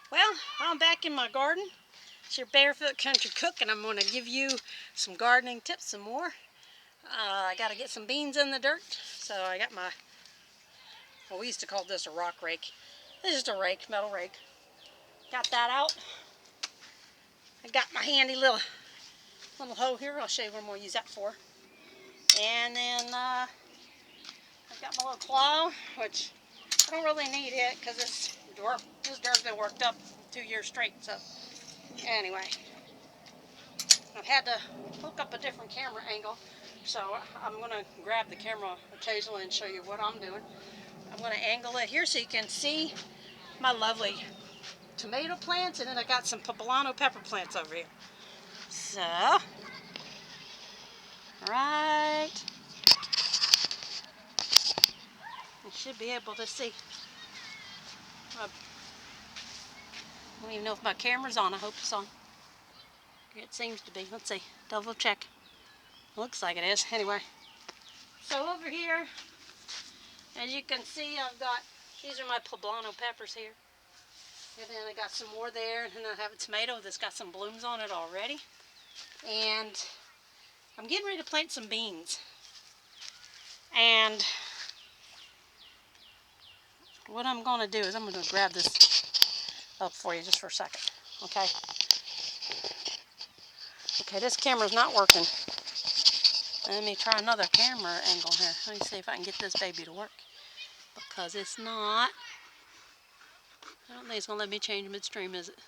Well, I'm back in my garden. It's your Barefoot Country Cook, and I'm going to give you some gardening tips some more. I got to get some beans in the dirt, so I got my, well, we used to call this a rock rake. This is just a rake, metal rake. Got that out. I got my handy little hoe here. I'll show you what I'm going to use that for. And then I've got my little plow, which I don't really need it because this dirt's been worked up 2 years straight. So anyway, I've had to hook up a different camera angle, so I'm going to grab the camera occasionally and show you what I'm doing. I'm going to angle it here so you can see my lovely tomato plants, and then I got some poblano pepper plants over here. So, right, you should be able to see. I don't even know if my camera's on. I hope it's on. It seems to be. Let's see. Double check. Looks like it is. Anyway, so over here, as you can see, I've got, these are my poblano peppers here. And then I got some more there, and then I have a tomato that's got some blooms on it already. And I'm getting ready to plant some beans. And what I'm going to do is I'm going to grab this up for you just for a second. Okay? Okay, this camera's not working. Let me try another camera angle here. Let me see if I can get this baby to work. Because it's not. I don't think it's going to let me change midstream, is it?